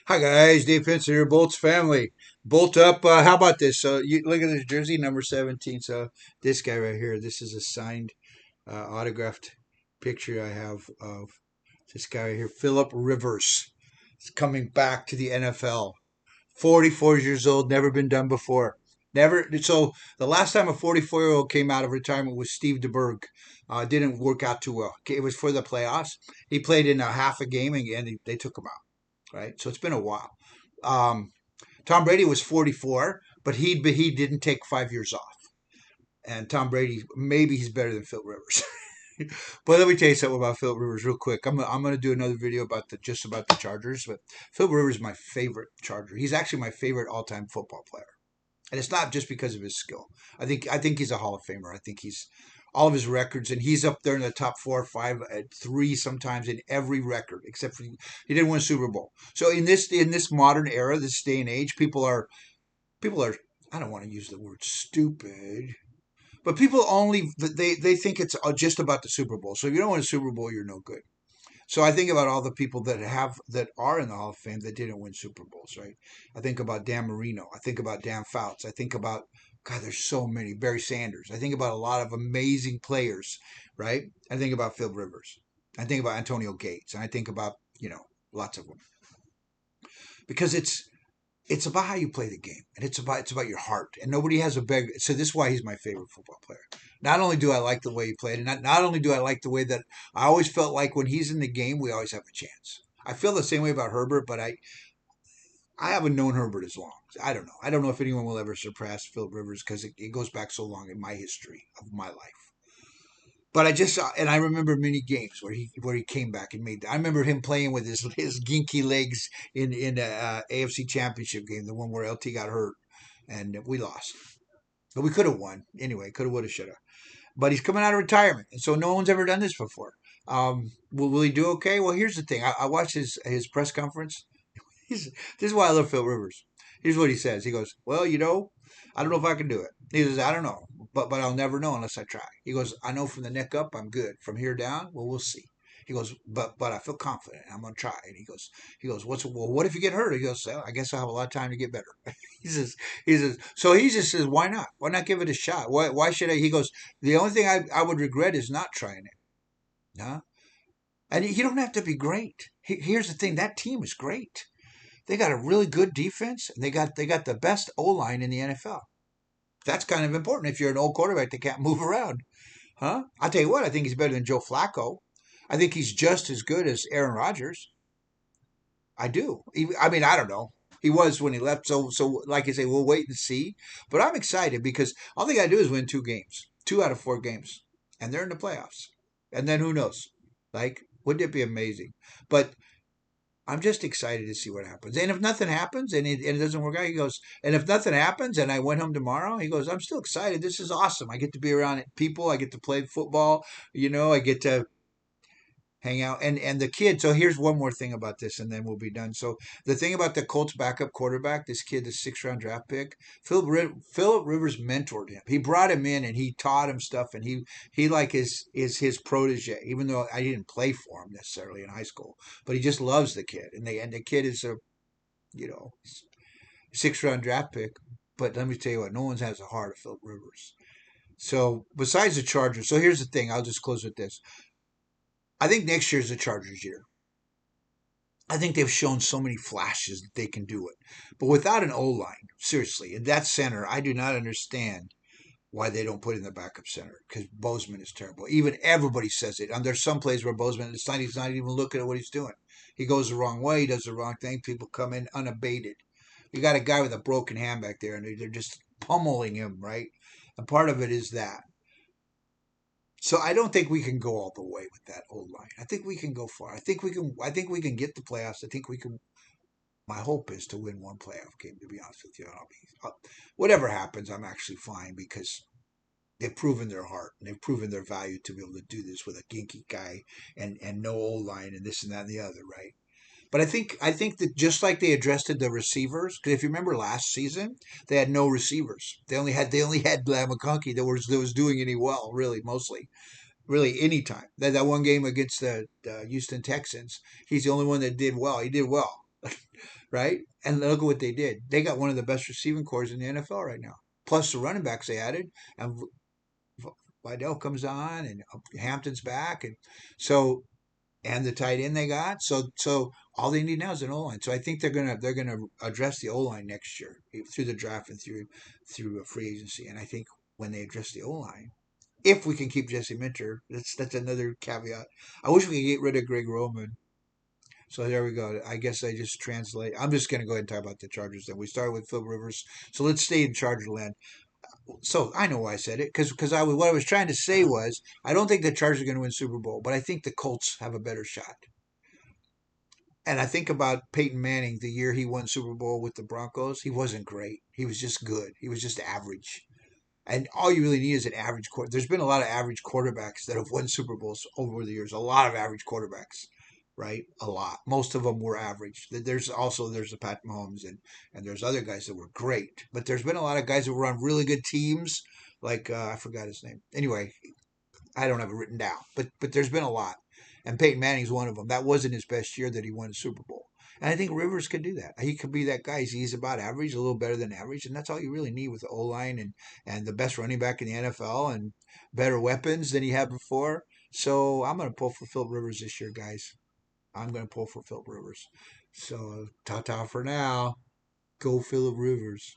Hi guys, Dave Pinson here, Bolt's family. Bolt up. How about this? So you look at this jersey, number 17. So this guy right here, this is a signed, autographed picture I have of this guy right here, Phillip Rivers. He's coming back to the NFL. 44 years old, never been done before. Never. So the last time a 44-year-old came out of retirement was Steve DeBerg. Didn't work out too well. It was for the playoffs. He played in a half a game and they took him out. Right. So it's been a while. Um, Tom Brady was 44, but he didn't take 5 years off. And Tom Brady, maybe he's better than Phil Rivers. But let me tell you something about Phil Rivers real quick. I'm gonna do another video about the just about the Chargers. But Phil Rivers is my favorite Charger. He's actually my favorite all time football player. And it's not just because of his skill. I think he's a Hall of Famer. I think he's all of his records, and he's up there in the top 4 or 5, at three sometimes in every record, except for he didn't win a Super Bowl. So in this modern era, this day and age, people are I don't want to use the word stupid, but people only they think it's just about the Super Bowl. So if you don't win a Super Bowl, you're no good. So I think about all the people that are in the Hall of Fame that didn't win Super Bowls, right? I think about Dan Marino. I think about Dan Fouts. I think about God. There's so many. Barry Sanders. I think about a lot of amazing players, right? I think about Phil Rivers. I think about Antonio Gates, and I think about lots of them because it's about how you play the game, and it's about your heart, and nobody has a big. So this is why he's my favorite football player. Not only do I like the way he played, and not only do I like the way that I always felt like when he's in the game, we always have a chance. I feel the same way about Herbert, but I haven't known Herbert as long. I don't know. I don't know if anyone will ever surpass Philip Rivers because it goes back so long in my history of my life. But I just saw, and I remember many games where he came back and made. I remember him playing with his ginky legs in the AFC Championship game, the one where LT got hurt and we lost. But we could have won anyway. Could have, would have, should have. But he's coming out of retirement, and so no one's ever done this before. Will he do okay? Well, here's the thing. I watched his press conference. He's This is why I love Phil Rivers. Here's what he says. He goes, "Well, I don't know if I can do it." He says, "I don't know, but I'll never know unless I try." He goes, "I know from the neck up, I'm good. From here down, well, we'll see." He goes, "But I feel confident. I'm gonna try." And he goes, what if you get hurt?" He goes, "Well, I guess I'll have a lot of time to get better." he says, so he just says, "Why not? Why not give it a shot? Why should I?" He goes, "The only thing I would regret is not trying it." Huh? And you don't have to be great. Here's the thing: that team is great. They got a really good defense, and they got the best O line in the NFL. That's kind of important if you're an old quarterback that can't move around, huh? I'll tell you what, I think he's better than Joe Flacco. I think he's just as good as Aaron Rodgers. I do. I mean, I don't know. He was when he left. So like I say, we'll wait and see. But I'm excited because all they got to do is win 2 games, 2 out of 4 games, and they're in the playoffs. And then who knows? Like, wouldn't it be amazing? But I'm just excited to see what happens. And if nothing happens and it doesn't work out, he goes, and if nothing happens and I went home tomorrow, he goes, I'm still excited. This is awesome. I get to be around people. I get to play football. I get to hang out. And the kid, so here's one more thing about this and then we'll be done. So the thing about the Colts backup quarterback, this kid, the 6th round draft pick, Philip Rivers mentored him. He brought him in and he taught him stuff, and he like is his protege, even though I didn't play for him necessarily in high school, but he just loves the kid. And the kid is a, you know, 6th round draft pick. But let me tell you what, no one has the heart of Philip Rivers. So besides the Chargers, so here's the thing. I'll just close with this. I think next year is the Chargers' year. I think they've shown so many flashes that they can do it. But without an O line, seriously, in that center, I do not understand why they don't put in the backup center because Bozeman is terrible. Even everybody says it. And there's some plays where Bozeman, he's not even looking at what he's doing. He goes the wrong way, he does the wrong thing. People come in unabated. You got a guy with a broken hand back there, and they're just pummeling him, right? And part of it is that. So I don't think we can go all the way with that old line. I think we can go far. I think we can. I think we can get the playoffs. I think we can. My hope is to win one playoff game. To be honest with you, whatever happens, I'm actually fine because they've proven their heart and they've proven their value to be able to do this with a ginky guy and no old line and this and that and the other, right? But I think that just like they addressed the receivers, because if you remember last season, they had no receivers. They only had McConkey that was doing any well, really, mostly really any time. That one game against the Houston Texans, he's the only one that did well. He did well. right? And look at what they did. They got one of the best receiving cores in the NFL right now. Plus the running backs they added, and Vidal comes on, and Hampton's back, and so and the tight end they got. So all they need now is an O line. So I think they're gonna address the O line next year through the draft and through a free agency. And I think when they address the O line, if we can keep Jesse Minter, that's another caveat. I wish we could get rid of Greg Roman. So there we go. I guess I just translate. I'm just going to go ahead and talk about the Chargers. Then we started with Phil Rivers. So let's stay in Charger land. So I know why I said it because what I was trying to say was I don't think the Chargers are going to win Super Bowl, but I think the Colts have a better shot. And I think about Peyton Manning the year he won Super Bowl with the Broncos. He wasn't great. He was just good. He was just average. And all you really need is an average quarter. There's been a lot of average quarterbacks that have won Super Bowls over the years. A lot of average quarterbacks, right? A lot. Most of them were average. There's the Pat Mahomes and there's other guys that were great. But there's been a lot of guys that were on really good teams. Like I forgot his name. Anyway, I don't have it written down, but there's been a lot, and Peyton Manning's one of them. That wasn't his best year that he won a Super Bowl, and I think Rivers could do that. He could be that guy. He's about average, a little better than average, and that's all you really need with the O line and the best running back in the NFL and better weapons than he had before. So I'm going to pull for Phillip Rivers this year, guys. I'm going to pull for Phillip Rivers. So ta ta for now. Go Phillip Rivers.